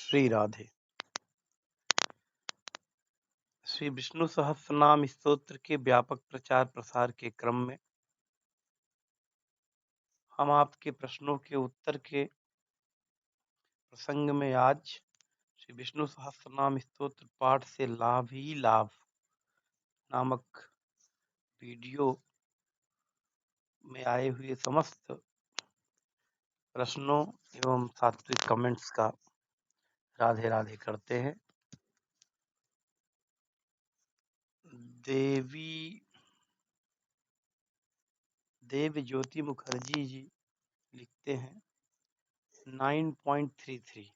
श्री राधे। श्री विष्णु सहस्रनाम स्तोत्र के व्यापक प्रचार प्रसार के क्रम में हम आपके प्रश्नों के उत्तर के प्रसंग में आज श्री विष्णु सहस्रनाम स्तोत्र पाठ से लाभ ही लाभ नामक वीडियो में आए हुए समस्त प्रश्नों एवं सात्विक कमेंट्स का राधे राधे करते हैं। देव ज्योति मुखर्जी जी लिखते हैं 9.33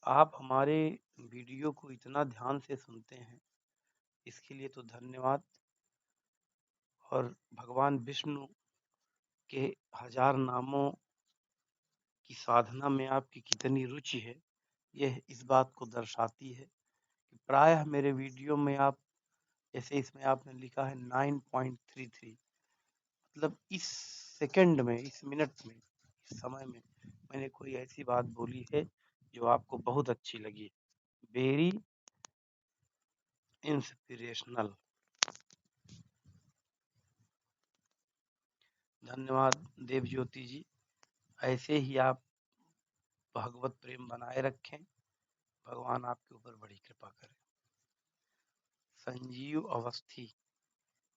आप हमारे वीडियो को इतना ध्यान से सुनते हैं, इसके लिए तो धन्यवाद। और भगवान विष्णु के 1000 नामों की साधना में आपकी कितनी रुचि है, यह इस बात को दर्शाती है कि प्रायः मेरे वीडियो में आप, जैसे इसमें आपने लिखा है 9.33, मतलब इस सेकंड में, इस मिनट में, इस समय में मैंने कोई ऐसी बात बोली है जो आपको बहुत अच्छी लगी। Very inspirational. धन्यवाद देव ज्योति जी, ऐसे ही आप भगवत प्रेम बनाए रखें, भगवान आपके ऊपर बड़ी कृपा करें। संजीव अवस्थी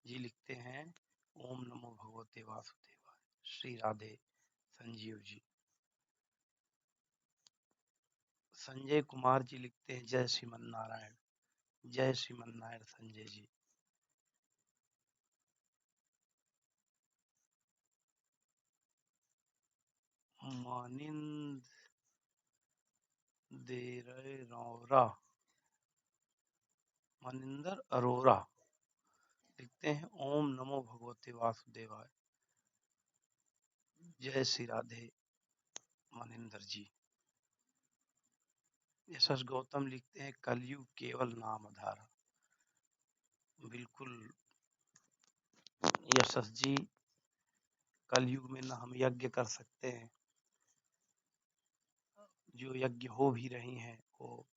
जी लिखते हैं ओम नमो भगवते वासुदेवाय। श्री राधे संजीव जी। संजय कुमार जी लिखते हैं जय श्रीमन नारायण। जय श्रीमन नारायण संजय जी। मानिंद मनिंदर अरोरा लिखते हैं ओम नमो भगवते वासुदेवाय। जय श्री राधे मनिंदर जी। यशस गौतम लिखते हैं कलयुग केवल नाम आधार। बिल्कुल यशस जी, कलयुग में ना हम यज्ञ कर सकते हैं, जो यज्ञ हो भी रही हैं वो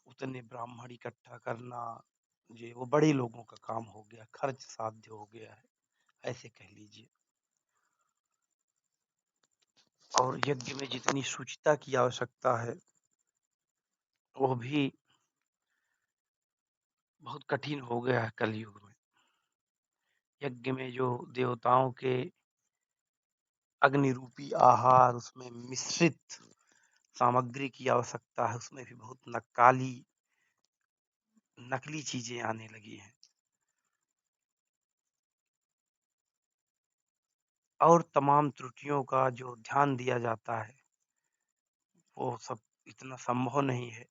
उतने ब्राह्मण इकट्ठा करना, ये वो बड़े लोगों का काम हो गया, खर्च साध्य हो गया है, ऐसे कह लीजिए। और यज्ञ में जितनी शुचिता की आवश्यकता है वो भी बहुत कठिन हो गया है कलयुग में। यज्ञ में जो देवताओं के अग्नि रूपी आहार, उसमें मिश्रित सामग्री की आवश्यकता है, उसमें भी बहुत नकली चीजें आने लगी हैं। और तमाम त्रुटियों का जो ध्यान दिया जाता है वो सब इतना संभव नहीं है।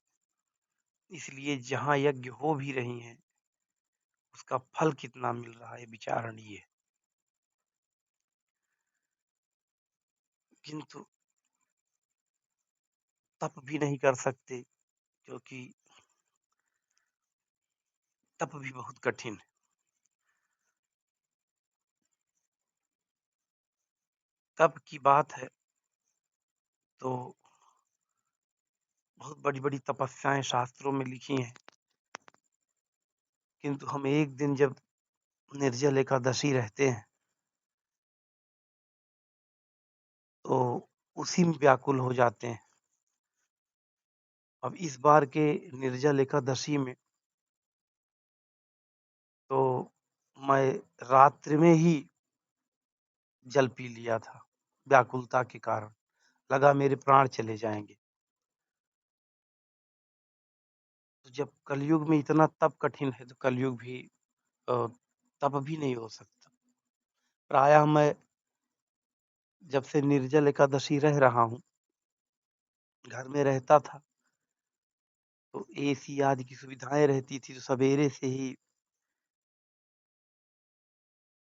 इसलिए जहाँ यज्ञ हो भी रही हैं उसका फल कितना मिल रहा है विचारणीय है। किंतु तप भी नहीं कर सकते, क्योंकि तप भी बहुत कठिन है। तप की बात है तो बहुत बड़ी बड़ी तपस्याएं शास्त्रों में लिखी हैं, किंतु हम एक दिन जब निर्जल एकादशी रहते हैं तो उसी में व्याकुल हो जाते हैं। अब इस बार के निर्जल एकादशी में तो मैं रात्रि में ही जल पी लिया था, व्याकुलता के कारण लगा मेरे प्राण चले जाएंगे। तो जब कलयुग में इतना तप कठिन है तो कलयुग भी तप भी नहीं हो सकता। प्रायः मैं जब से निर्जल एकादशी रह रहा हूँ, घर में रहता था तो एसी आदि की सुविधाएं रहती थी, तो सवेरे से ही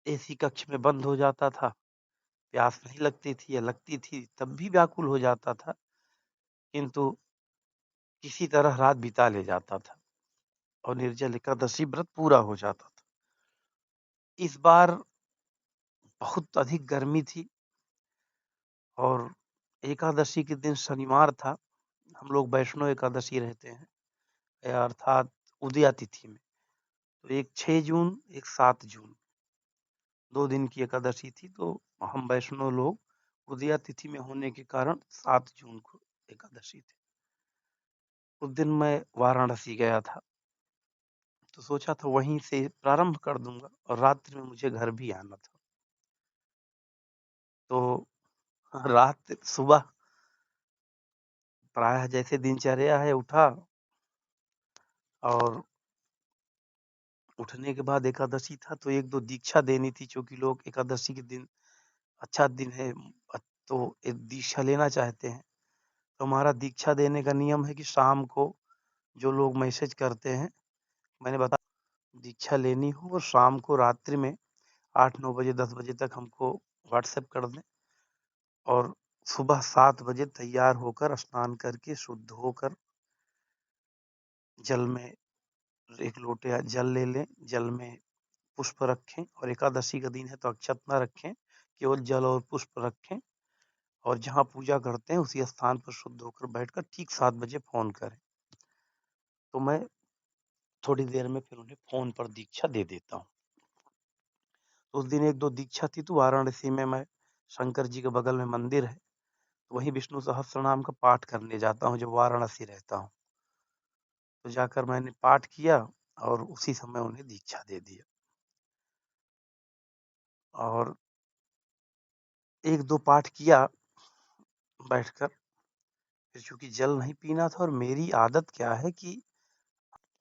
एसी कक्ष में बंद हो जाता था। प्यास नहीं लगती थी या लगती थी तब भी व्याकुल हो जाता था, किंतु किसी तरह रात बिता ले जाता था और निर्जल एकादशी व्रत पूरा हो जाता था। इस बार बहुत अधिक गर्मी थी और एकादशी के दिन शनिवार था। हम लोग वैष्णो एकादशी रहते हैं, या अर्थात उदया तिथि में। तो एक 6 जून, एक 7 जून, 2 दिन की एकादशी थी। तो हम वैष्णो लोग उदया तिथि में होने के कारण 7 जून को एकादशी थी। उस दिन मैं वाराणसी गया था, तो सोचा था वहीं से प्रारंभ कर दूंगा, और रात्रि में मुझे घर भी आना था। तो रात सुबह प्रायः जैसे दिनचर्या है, उठा, और उठने के बाद एकादशी था तो 1-2 दीक्षा देनी थी, क्योंकि लोग एकादशी के दिन अच्छा दिन है, तो एक दीक्षा लेना चाहते हैं। तो हमारा दीक्षा देने का नियम है कि शाम को जो लोग मैसेज करते हैं, मैंने बताया दीक्षा लेनी हो, और शाम को रात्रि में 8-9 बजे 10 बजे तक हमको व्हाट्सएप कर दें, और सुबह 7 बजे तैयार होकर स्नान करके शुद्ध होकर जल में 1 लोटे जल ले लें, जल में पुष्प रखें, और एकादशी का दिन है तो अक्षत ना रखें, केवल जल और पुष्प रखें, और जहाँ पूजा करते हैं उसी स्थान पर शुद्ध होकर बैठकर ठीक 7 बजे फ़ोन करें। तो मैं थोड़ी देर में फिर उन्हें फ़ोन पर दीक्षा दे देता हूँ। तो उस दिन 1-2 दीक्षा थी, तो वाराणसी में मैं शंकर जी के बगल में मंदिर है, तो वहीं विष्णु सहस्त्रनाम का पाठ करने जाता हूँ जब वाराणसी रहता हूँ। तो जाकर मैंने पाठ किया और उसी समय उन्हें दीक्षा दे दिया। और 1-2 पाठ किया बैठकर, फिर चूँकि जल नहीं पीना था, और मेरी आदत क्या है कि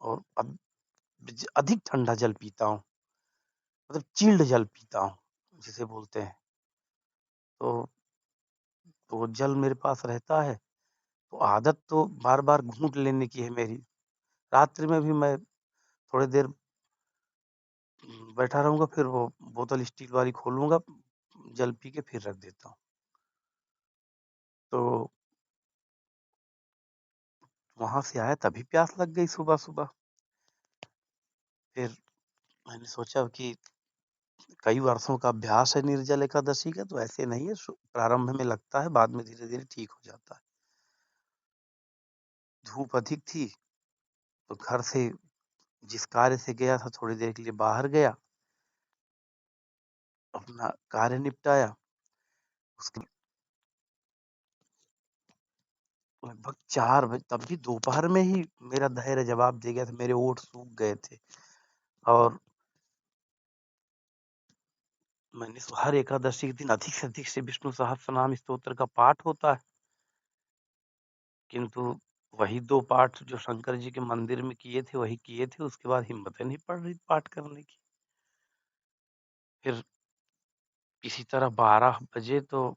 और अब अधिक ठंडा जल पीता हूँ, मतलब चिल्ड जल पीता हूँ, जिसे बोलते हैं। तो तो जल मेरे पास रहता है, तो आदत तो बार-बार घूँट लेने की है मेरी। रात्रि में भी मैं थोड़ी देर बैठा रहूँगा, फिर वो बोतल स्टील वाली खोलूँगा, जल पी के फिर रख देता हूँ। तो वहाँ से आया तभी प्यास लग गई सुबह-सुबह। फिर मैंने सोचा कि कई वर्षों का अभ्यास है निर्जल एकादशी का, तो ऐसे नहीं है, प्रारंभ में लगता है, बाद में धीरे-धीरे ठीक हो जाता है। धूप अधिक थी, तो घर से जिस कार्य से गया था थोड़ी देर के लिए बाहर गया, अपना कार्य निपटाया। उसके लगभग 4 बजे, तब भी दोपहर में ही मेरा धैर्य जवाब दे गया था, मेरे ओठ सूख गए थे। और मैंने हर एकादशी के दिन अधिक से अधिक से विष्णु सहस्त्रनाम स्तोत्र का पाठ होता है, किंतु वही 2 पाठ जो शंकर जी के मंदिर में किए थे, वही किए थे। उसके बाद हिम्मत ही नहीं पड़ रही पाठ करने की। फिर किसी तरह 12 बजे तो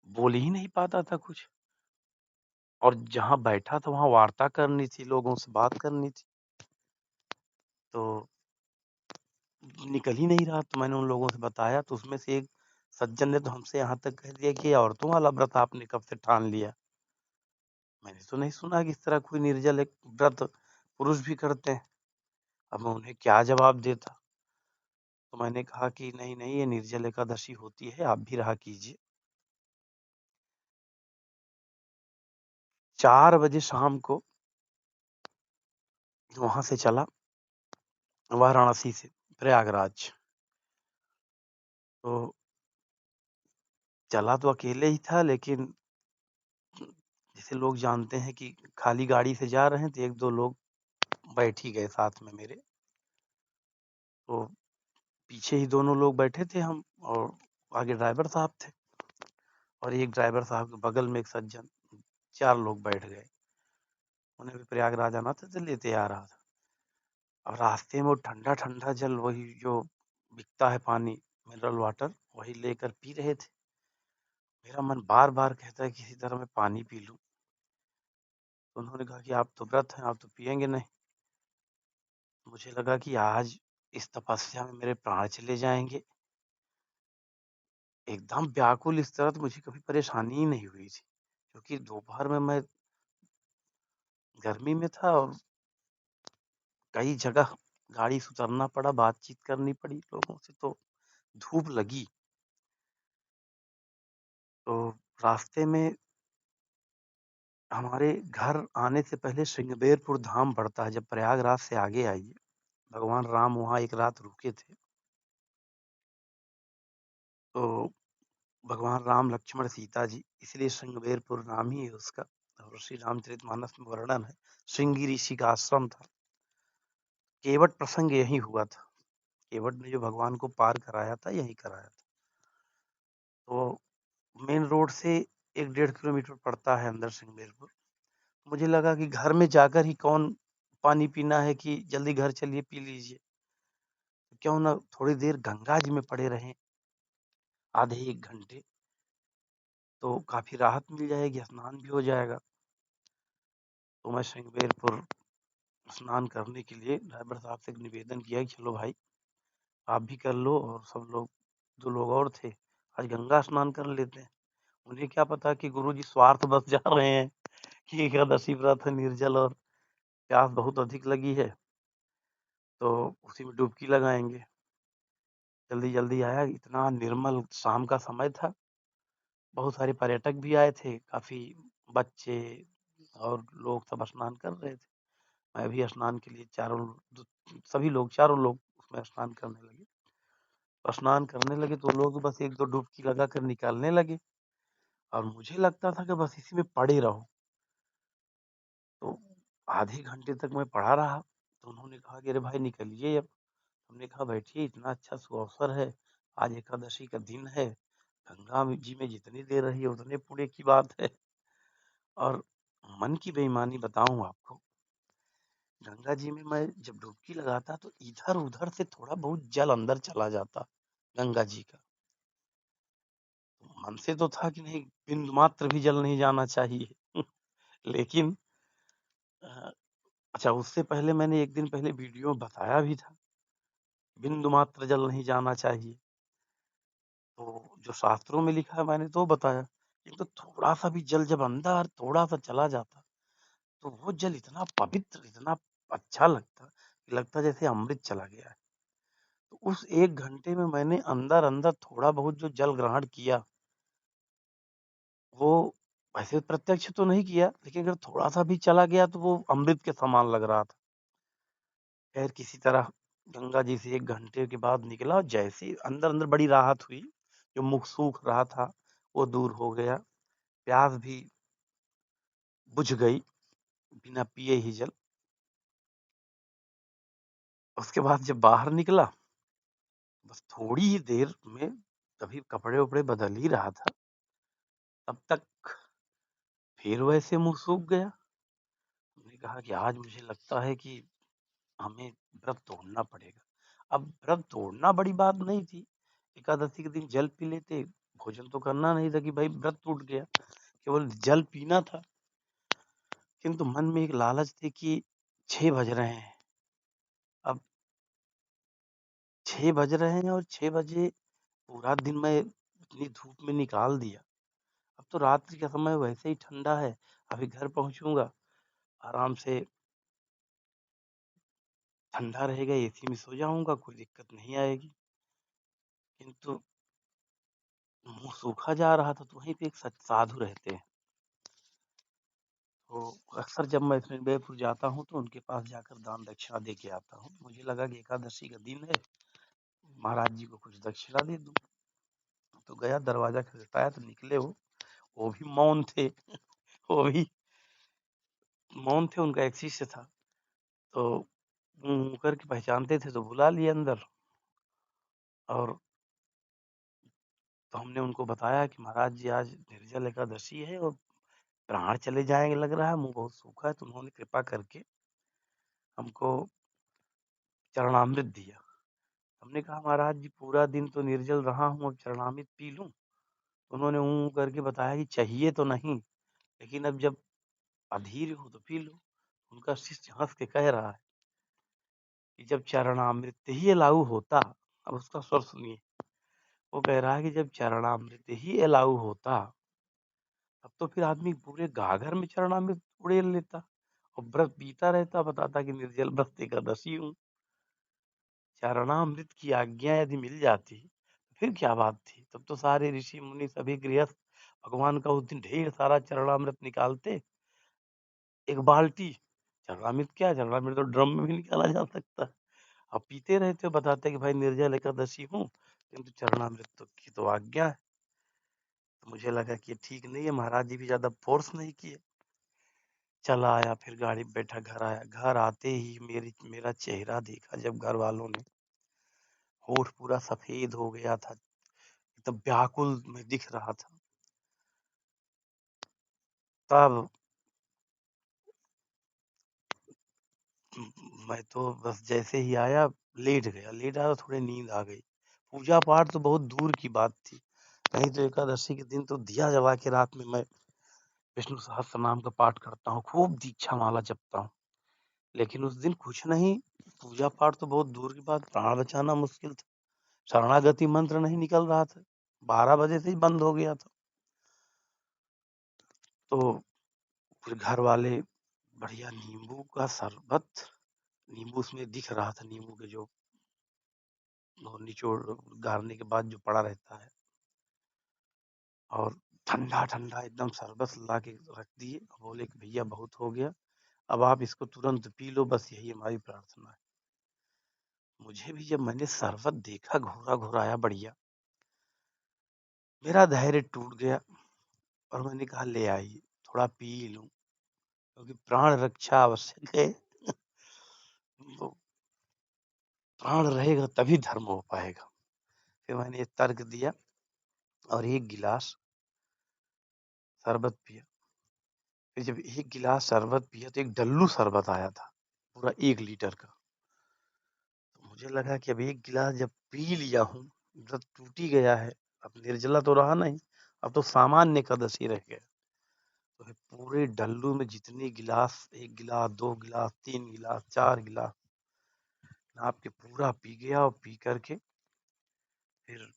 बोल ही नहीं पाता था कुछ, और जहाँ बैठा था वहाँ वार्ता करनी थी, लोगों से बात करनी थी, तो निकल ही नहीं रहा। तो मैंने उन लोगों से बताया, तो उसमें से एक सज्जन ने तो हमसे यहाँ तक कह दिया कि ये औरतों वाला व्रत आपने कब से ठान लिया? मैंने तो नहीं सुना कि इस तरह कोई निर्जल एक व्रत पुरुष भी करते हैं। अब मैं उन्हें क्या जवाब देता? तो मैंने कहा कि नहीं, नहीं, ये निर्जल एकादशी होती है, आप भी रहा कीजिए। 4 बजे शाम को वहाँ से चला, वाराणसी से प्रयागराज। तो चला तो अकेले ही था, लेकिन जैसे लोग जानते हैं कि खाली गाड़ी से जा रहे हैं, तो 1-2 लोग बैठ ही गए साथ में मेरे। तो पीछे ही दोनों लोग बैठे थे हम, और आगे ड्राइवर साहब थे, और एक ड्राइवर साहब के बगल में एक सज्जन, 4 लोग बैठ गए। उन्हें भी प्रयागराज आना था, तो लेते आ रहा था। अब रास्ते में वो ठंडा-ठंडा जल, वही जो बिकता है पानी, मिनरल वाटर, वही लेकर पी रहे थे। मेरा मन बार-बार कहता है किसी तरह मैं पानी पी लूँ। तो उन्होंने कहा कि आप तो व्रत हैं, आप तो पिएँगे नहीं। मुझे लगा कि आज इस तपस्या में मेरे प्राण चले जाएँगे। एकदम व्याकुल, इस तरह तो मुझे कभी परेशानी ही नहीं हुई थी, क्योंकि दोपहर में मैं गर्मी में था, और कई जगह गाड़ी से उतरना पड़ा, बातचीत करनी पड़ी लोगों से, तो धूप लगी। तो रास्ते में हमारे घर आने से पहले श्रृंगबेरपुर धाम पड़ता है, जब प्रयागराज से आगे आइए, भगवान राम वहाँ एक रात रुके थे। तो भगवान राम, लक्ष्मण, सीता जी, इसलिए श्रृंगबेरपुर नाम ही है उसका। और श्री रामचरितमानस में वर्णन है, श्रृंगी ऋषि का आश्रम था। केवट प्रसंग यही हुआ था। केवट ने जो भगवान को पार कराया था, यही कराया था। तो मेन रोड से 1-1.5 किलोमीटर पड़ता है अंदर श्रृंगबेरपुर। मुझे लगा कि घर में जाकर ही कौन पानी पीना है, कि जल्दी घर चलिए पी लीजिए। तो क्यों ना थोड़ी देर गंगा जी में पड़े रहें, आधे 1 घंटे, तो काफी राहत मिल जाएगी, स्नान भी हो जाएगा। तो मैं श्रृंगबेरपुर स्नान करने के लिए ड्राइवर साहब से निवेदन किया कि चलो भाई, आप भी कर लो, और सब लोग, 2 लोग और थे, आज गंगा स्नान कर लेते हैं। उन्हें क्या पता कि गुरुजी स्वार्थ बस जा रहे हैं कि एकादशी व्रत है, निर्जल, और प्यास बहुत अधिक लगी है, तो उसी में डुबकी लगाएंगे। जल्दी जल्दी आया, इतना निर्मल शाम का समय था। बहुत सारे पर्यटक भी आए थे, काफी बच्चे और लोग सब स्नान कर रहे थे। मैं भी स्नान के लिए सभी लोग, चारों लोग उसमें स्नान करने लगे। स्नान करने लगे तो लोग बस 1-2 डुबकी लगा कर निकालने लगे, और मुझे लगता था कि बस इसी में पड़े रहो। तो आधे घंटे तक मैं पड़ा रहा। तो उन्होंने कहा कि अरे भाई निकलिए अब। हमने कहा बैठिए, इतना अच्छा सुअवसर है, आज एकादशी का दिन है, गंगा जी में जितनी देर रही है उतने पुण्य की बात है। और मन की बेईमानी बताऊं आपको, गंगा जी में मैं जब डुबकी लगाता तो इधर उधर से थोड़ा बहुत जल अंदर चला जाता गंगा जी का। तो मन से तो था कि नहीं, बिंदु मात्र भी जल नहीं जाना चाहिए। लेकिन अच्छा, उससे पहले मैंने एक दिन पहले वीडियो में बताया भी था, बिंदु मात्र जल नहीं जाना चाहिए। तो जो शास्त्रों में लिखा है मैंने तो बताया, किंतु थोड़ा सा भी जल जब अंदर थोड़ा सा चला जाता, तो वो जल इतना पवित्र, इतना अच्छा लगता, कि लगता जैसे अमृत चला गया है। तो उस 1 घंटे में मैंने अंदर अंदर थोड़ा बहुत जो जल ग्रहण किया, वो वैसे प्रत्यक्ष तो नहीं किया, लेकिन अगर थोड़ा सा भी चला गया तो वो अमृत के समान लग रहा था। खैर किसी तरह गंगा जी से 1 घंटे के बाद निकला, और जैसे ही अंदर अंदर बड़ी राहत हुई, जो मुख सूख रहा था वो दूर हो गया, प्यास भी बुझ गई बिना पिए ही जल। उसके बाद जब बाहर निकला, बस थोड़ी ही देर में, तभी कपड़े उपड़े बदल ही रहा था, तब तक फिर वैसे मुंह सूख गया। हमने कहा कि आज मुझे लगता है कि हमें व्रत तोड़ना पड़ेगा। अब व्रत तोड़ना बड़ी बात नहीं थी, एकादशी के दिन जल पी लेते, भोजन तो करना नहीं था कि भाई व्रत टूट गया, केवल जल पीना था। किंतु मन में एक लालच थी कि 6 बज रहे हैं, अब 6 बज रहे हैं, और 6 बजे पूरा दिन मैं इतनी धूप में निकाल दिया। अब तो रात्रि का समय वैसे ही ठंडा है, अभी घर पहुंचूंगा, आराम से ठंडा रहेगा, एसी में सो जाऊंगा, कोई दिक्कत नहीं आएगी। किंतु मुंह सूखा जा रहा था। तो वहीं पे एक साधु रहते हैं, तो अक्सर जब मैं जयपुर जाता हूँ तो उनके पास जाकर दान दक्षिणा दे के आता हूँ। मुझे लगा कि एकादशी का दिन है, महाराज जी को कुछ दक्षिणा दे दूं। तो गया, दरवाजा खटखटाया तो निकले वो भी मौन थे। वो भी मौन थे, उनका एक शिष्य था। तो करके पहचानते थे तो बुला लिए अंदर। और तो हमने उनको बताया कि महाराज जी आज निर्जल एकादशी है और प्राण चले जाएंगे लग रहा है, मुंह बहुत सूखा है। तो उन्होंने कृपा करके हमको चरणामृत दिया। हमने कहा महाराज जी पूरा दिन तो निर्जल रहा हूँ, अब चरणामृत पी लूं? तो उन्होंने करके बताया कि चाहिए तो नहीं, लेकिन अब जब अधीर हो तो पी लो। उनका शिष्य हंस के कह रहा है कि जब चरणामृत ही अलाउ होता, अब उसका स्वर सुनिए, वो कह रहा है कि जब चरणामृत ही अलाउ होता, तब तो फिर आदमी पूरे गागर में चरणामृत उड़ेल लेता और व्रत पीता रहता, बताता कि निर्जल व्रत एकादशी हूँ। चरणामृत की आज्ञा यदि मिल जाती, फिर क्या बात थी? तब तो सारे ऋषि मुनि, सभी गृहस्थ भगवान का उस दिन ढेर सारा चरणामृत निकालते, एक बाल्टी। चरणामृत क्या, चरणामृत तो ड्रम में भी निकाला जा सकता है। अब पीते रहते हो, बताते कि भाई निर्जल एकादशी हूँ, किंतु चरणामृत तो की तो आज्ञा है। तो मुझे लगा कि ये ठीक नहीं है, महाराज जी भी ज्यादा फोर्स नहीं किए। चला आया, फिर गाड़ी में बैठा घर आया। घर आते ही मेरा चेहरा देखा जब घर वालों ने, होठ पूरा सफेद हो गया था, एकदम व्याकुल में दिख रहा था। तब मैं तो बस जैसे ही आया, लेट गया। लेट आया तो थोड़ी नींद आ गई। पूजा पाठ तो बहुत दूर की बात थी, नहीं तो एकादशी के दिन तो दिया जला के रात में मैं विष्णु सहस्त्र नाम का पाठ करता हूँ, खूब दीक्षा माला जपता हूँ। लेकिन उस दिन कुछ नहीं, पूजा पाठ तो बहुत दूर की बात, प्राण बचाना मुश्किल था। शरणागति मंत्र नहीं निकल रहा था, 12 बजे से ही बंद हो गया था। तो फिर घर वाले बढ़िया नींबू का शरबत, नींबू उसमें दिख रहा था, नींबू के जो निचोड़ गारने के बाद जो पड़ा रहता है, और ठंडा ठंडा एकदम शरबत ला के रख दिए। बोले कि भैया बहुत हो गया, अब आप इसको तुरंत पी लो, बस यही हमारी प्रार्थना है। मुझे भी जब मैंने शरबत देखा घोरा घोराया बढ़िया, मेरा धैर्य टूट गया और मैंने कहा ले आइए थोड़ा पी लूं, क्योंकि प्राण रक्षा आवश्यक है। तो प्राण रहेगा तभी धर्म हो पाएगा। फिर मैंने ये तर्क दिया और एक गिलास शरबत पिया। फिर जब एक गिलास शरबत पिया तो एक डल्लू शरबत आया था, पूरा 1 लीटर का। तो मुझे लगा कि अब एक गिलास जब पी लिया हूँ, व्रत टूट ही गया है, अब निर्जला तो रहा नहीं, अब तो सामान्य एकादशी रह गया। तो फिर पूरे डल्लू में जितने गिलास, 1 गिलास, 2 गिलास, 3 गिलास, 4 गिलास नाप के पूरा पी गया। और पी करके फिर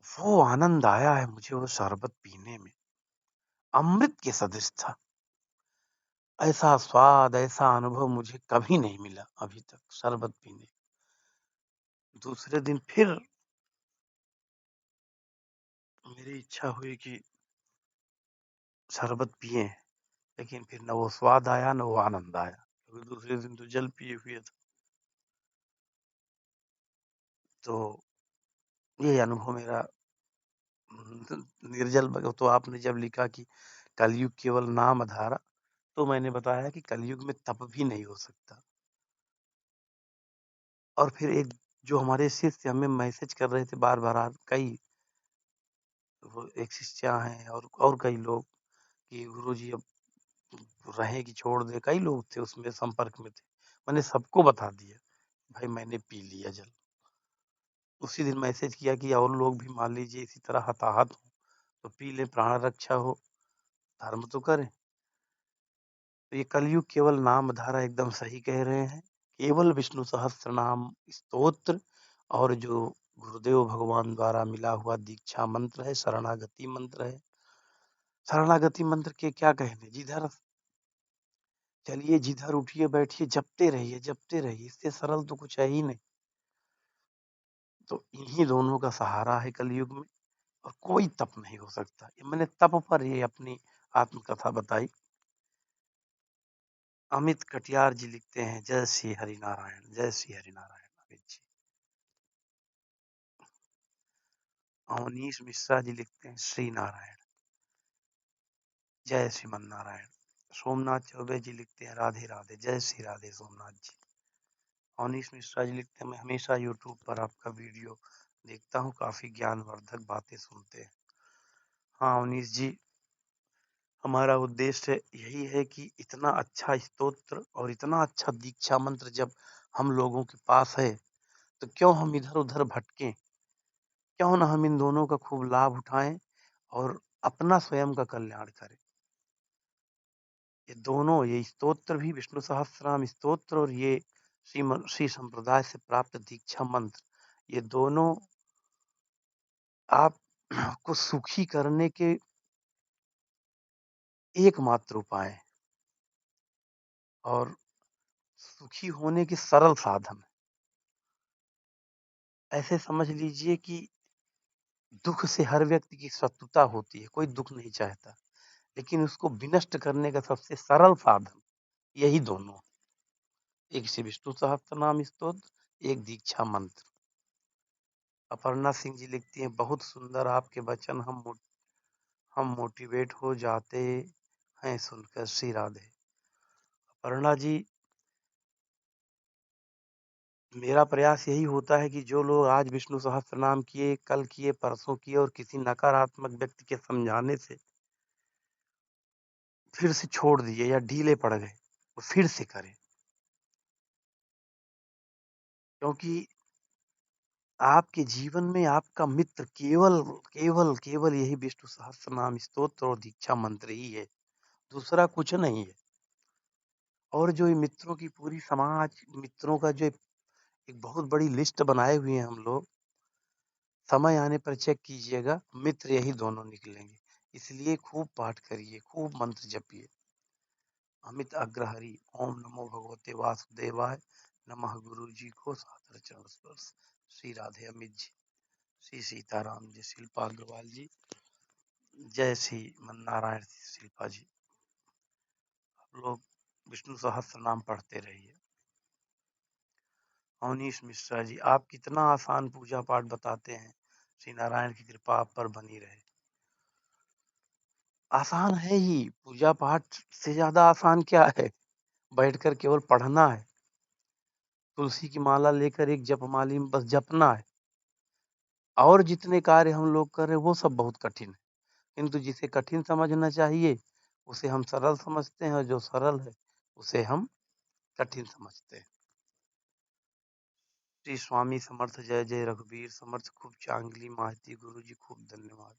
वो आनंद आया है मुझे वो शरबत पीने में, अमृत के सदृश था। ऐसा स्वाद, ऐसा अनुभव मुझे कभी नहीं मिला अभी तक शरबत पीने। दूसरे दिन फिर मेरी इच्छा हुई कि शरबत पिए, लेकिन फिर न वो स्वाद आया न वो आनंद आया, क्योंकि दूसरे दिन तो जल पिए हुए थे। तो ये अनुभव मेरा निर्जल तो आपने जब लिखा कि कलयुग केवल नाम आधारा, तो मैंने बताया कि कलयुग में तप भी नहीं हो सकता। और फिर एक जो हमारे शिष्य हमें मैसेज कर रहे थे बार बार, कई वो एक शिष्या हैं और कई लोग कि गुरुजी अब रहे कि छोड़ दे, कई लोग थे उसमें संपर्क में थे। मैंने सबको बता दिया भाई मैंने पी लिया जल। उसी दिन मैसेज किया कि और लोग भी मान लीजिए इसी तरह हताहत हो तो पी ले, प्राण रक्षा हो, धर्म तो करें। तो ये कलयुग केवल नाम धारा एकदम सही कह रहे हैं। केवल विष्णु सहस्त्र नाम स्तोत्र और जो गुरुदेव भगवान द्वारा मिला हुआ दीक्षा मंत्र है, शरणागति मंत्र है। शरणागति मंत्र के क्या कहने, जिधर चलिए, जिधर उठिए बैठिए जपते रहिए, इससे सरल तो कुछ है ही नहीं। तो इन्हीं दोनों का सहारा है कलयुग में, और कोई तप नहीं हो सकता। ये मैंने तप पर ये अपनी आत्मकथा बताई। अमित कटियार जी लिखते हैं, जय श्री हरि नारायण, जय श्री हरि नारायण। अमित जी। अवनीश मिश्रा जी लिखते हैं, श्री नारायण, जय श्रीमन नारायण। सोमनाथ चौबे जी लिखते हैं, राधे राधे, जय श्री राधे सोमनाथ जी। अवनीश मिश्रा जी लिखते हैं, मैं हमेशा यूट्यूब पर आपका वीडियो देखता हूँ, काफी ज्ञानवर्धक बातें सुनते हैं। हाँ अवनीश जी, हमारा उद्देश्य यही है कि इतना अच्छा स्तोत्र और इतना अच्छा दीक्षा मंत्र जब हम लोगों के पास है, तो क्यों हम इधर उधर भटकें, क्यों ना हम इन दोनों का खूब लाभ उठाएं और अपना स्वयं का कल्याण करें। ये दोनों, ये स्तोत्र भी विष्णु सहस्त्रनाम स्तोत्र और ये श्री संप्रदाय से प्राप्त दीक्षा मंत्र, ये दोनों आप को सुखी करने के एकमात्र उपाय हैं और सुखी होने के सरल साधन। ऐसे समझ लीजिए कि दुख से हर व्यक्ति की शत्रुता होती है, कोई दुख नहीं चाहता, लेकिन उसको विनष्ट करने का सबसे सरल साधन यही दोनों, एक श्री विष्णु सहस्त्रनाम स्तोत्र, एक दीक्षा मंत्र। अपर्णा सिंह जी लिखती हैं, बहुत सुंदर आपके वचन, हम मोटिवेट हो जाते हैं सुनकर। श्री राधे। अपर्णा जी, मेरा प्रयास यही होता है कि जो लोग आज विष्णु सहस्त्रनाम किए, कल किए, परसों किए और किसी नकारात्मक व्यक्ति के समझाने से फिर से छोड़ दिए या ढीले पड़ गए, वो फिर से करें, क्योंकि आपके जीवन में आपका मित्र केवल केवल केवल यही विष्णु सहस्त्रनाम स्तोत्र और दीक्षा मंत्र ही है, दूसरा कुछ नहीं है। और जो ये मित्रों की पूरी समाज, मित्रों का जो एक बहुत बड़ी लिस्ट बनाए हुए हैं हम लोग, समय आने पर चेक कीजिएगा, मित्र यही दोनों निकलेंगे। इसलिए खूब पाठ करिए, खूब मंत्र जपिए। अमित अग्रहरि, ओम नमो भगवते वासुदेवाय नमः। गुरु जी को सादर चरण स्पर्श। श्री राधे अमित जी, श्री सीताराम जी, शिल्पा अग्रवाल जी, जय श्री मन नारायण शिल्पा जी। आप लोग विष्णु सहस्त्र नाम पढ़ते रहिए। अवनीश मिश्रा जी, आप कितना आसान पूजा पाठ बताते हैं, श्री नारायण की कृपा आप पर बनी रहे। आसान है ही, पूजा पाठ से ज्यादा आसान क्या है, बैठकर केवल पढ़ना है, तुलसी की माला लेकर एक जपमाली में बस जपना है। और जितने कार्य हम लोग कर रहे हैं वो सब बहुत कठिन है, किंतु जिसे कठिन समझना चाहिए उसे हम सरल समझते हैं, और जो सरल है उसे हम कठिन समझते हैं। श्री स्वामी समर्थ, जय जय रघुवीर समर्थ, खूब चांगली माहिती गुरु जी, खूब धन्यवाद।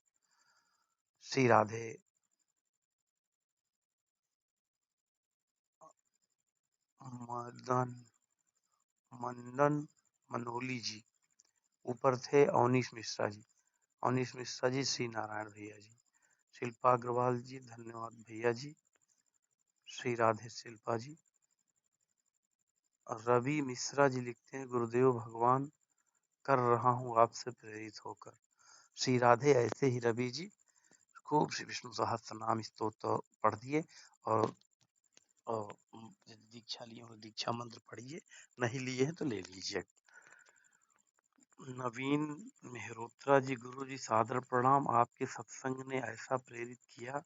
श्री राधे। मदन मंदन मनोली जी, ऊपर थे अवनीश मिश्रा जी। अवनीश मिश्रा जी, श्री नारायण भैया जी। शिल्पा अग्रवाल जी, धन्यवाद भैया जी। श्री राधे शिल्पा जी। रवि मिश्रा जी लिखते हैं, गुरुदेव भगवान कर रहा हूँ आपसे प्रेरित होकर। श्री राधे। ऐसे ही रवि जी खूब श्री विष्णु सहस्त्र नाम स्तोत्र पढ़िए, और दीक्षा लिए हो दीक्षा मंत्र पढ़िए, नहीं लिए हैं तो ले लीजिए। नवीन मेहरोत्रा जी, गुरु जी सादर प्रणाम, आपके सत्संग ने ऐसा प्रेरित किया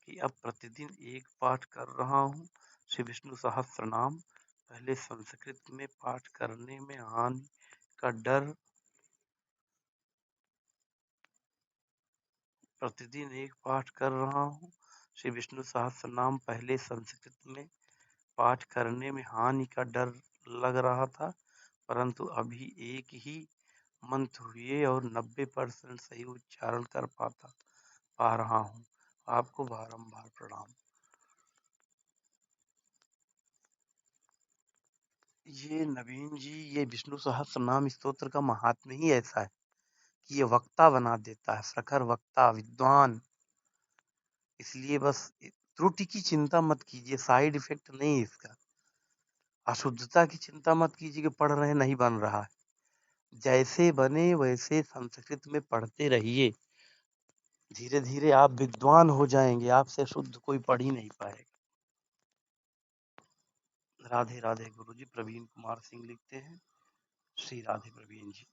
कि अब प्रतिदिन एक पाठ कर रहा हूँ, श्री विष्णु सहस्त्र नाम। पहले संस्कृत में पाठ करने में हानि का डर, प्रतिदिन एक पाठ कर रहा हूँ, श्री विष्णु सहस्त्र नाम। पहले संस्कृत में पाठ करने में हानि का डर लग रहा था, परंतु अभी एक ही मंत्र हुए और 90% सही उच्चारण कर पा रहा हूँ। आपको बारंबार प्रणाम। ये नवीन जी, ये विष्णु सहस्त्र नाम स्तोत्र का महात्म्य ही ऐसा है कि ये वक्ता बना देता है, प्रखर वक्ता, विद्वान। इसलिए बस त्रुटि की चिंता मत कीजिए, साइड इफेक्ट नहीं है इसका। अशुद्धता की चिंता मत कीजिए कि पढ़ रहे नहीं बन रहा है, जैसे बने वैसे संस्कृत में पढ़ते रहिए, धीरे धीरे आप विद्वान हो जाएंगे, आपसे शुद्ध कोई पढ़ ही नहीं पाएगा। राधे राधे गुरु जी। प्रवीण कुमार सिंह लिखते हैं, श्री राधे प्रवीण जी।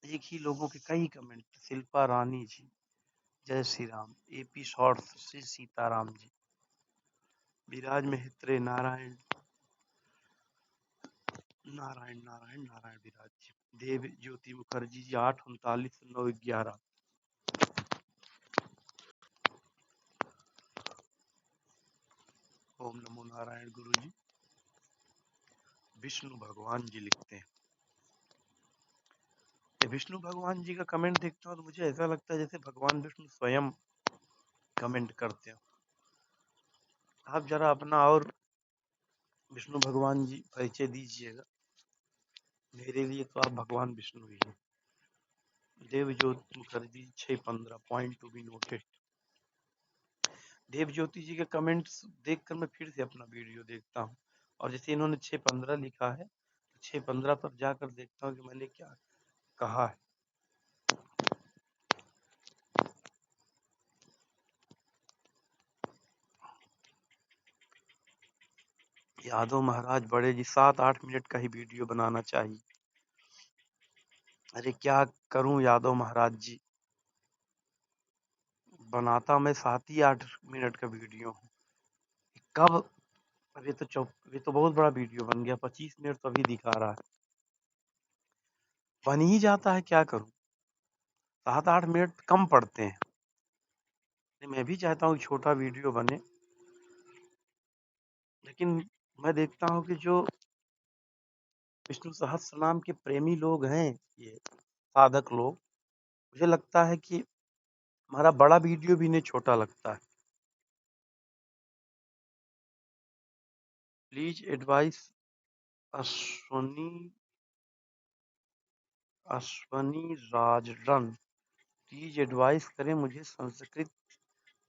एक ही लोगों के कई कमेंट। शिल्पा रानी जी, जय श्री राम। AP shorts, Shri Sitaram ji. विराज मेहत्रे, नारायण नारायण नारायण नारायण विराज जी। देव ज्योति मुखर्जी जी, 8 39 9 11। ओम नमो नारायण गुरु जी। विष्णु भगवान जी लिखते हैं, विष्णु भगवान जी का कमेंट देखता हूँ तो मुझे ऐसा लगता है जैसे भगवान विष्णु स्वयं कमेंट करते हो। आप जरा अपना और विष्णु भगवान जी परिचय दीजिएगा, मेरे लिए तो आप भगवान विष्णु ही हैं। Devjyoti Mukherjee, 6 15 point to be noted. Dev Jyoti ji के कमेंट्स देखकर मैं फिर से अपना वीडियो देखता हूँ और जैसे इन्होंने 6:15 लिखा है, 6:15 पर जाकर देखता हूँ कि मैंने क्या कहा है। यादव महाराज बड़े जी 7-8 मिनट का ही वीडियो बनाना चाहिए। अरे क्या करूं यादव महाराज जी, बनाता मैं 7 ही 8 मिनट का वीडियो हूँ। कब, अभी तो बहुत बड़ा वीडियो बन गया, 25 मिनट तो अभी दिखा रहा है, बन ही जाता है, क्या करूं। 7-8 मिनट कम पड़ते हैं। मैं भी चाहता हूँ छोटा वीडियो बने, लेकिन मैं देखता हूँ कि जो विष्णु सहस्त्र नाम के प्रेमी लोग हैं, ये साधक लोग, मुझे लगता है कि हमारा बड़ा वीडियो भी इन्हें छोटा लगता है। Please advise Ashwani Ashwani Rajran, please advise करें, मुझे संस्कृत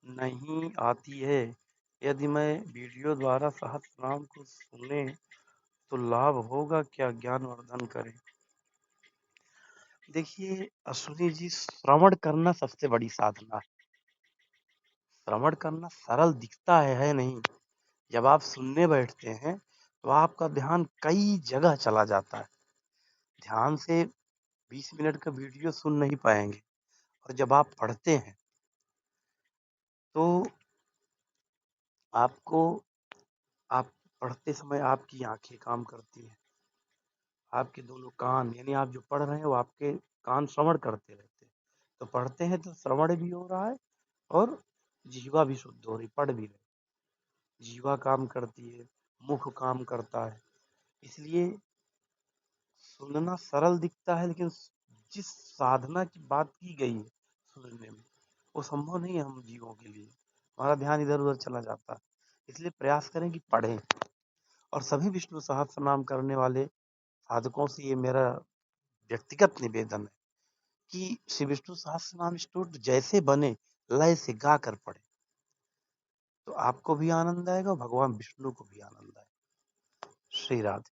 नहीं आती है। यदि मैं वीडियो द्वारा सहस्त्र नाम को सुने तो लाभ होगा क्या? ज्ञानवर्धन करें। देखिए अश्विनी जी, श्रवण करना सबसे बड़ी साधना है। श्रवण करना सरल दिखता है नहीं। जब आप सुनने बैठते हैं तो आपका ध्यान कई जगह चला जाता है। ध्यान से 20 मिनट का वीडियो सुन नहीं पाएंगे। और जब आप पढ़ते हैं तो आपको, आप पढ़ते समय आपकी आंखें काम करती हैं, आपके दोनों कान, यानी आप जो पढ़ रहे हैं वो आपके कान श्रवण करते रहते हैं। तो पढ़ते हैं तो श्रवण भी हो रहा है और जीवा भी शुद्ध हो रही, पढ़ भी रहे, जीवा काम करती है, मुख काम करता है। इसलिए सुनना सरल दिखता है, लेकिन जिस साधना की बात की गई है सुनने में, वो संभव नहीं है हम जीवों के लिए। हमारा ध्यान इधर उधर चला जाता है। इसलिए प्रयास करें कि पढ़ें। और सभी विष्णु सहस्त्र नाम करने वाले साधकों से ये मेरा व्यक्तिगत निवेदन है कि श्री विष्णु सहस्त्र नाम स्तोत्र जैसे बने, लय से गा कर पढ़े, तो आपको भी आनंद आएगा, भगवान विष्णु को भी आनंद आएगा। श्री राधे।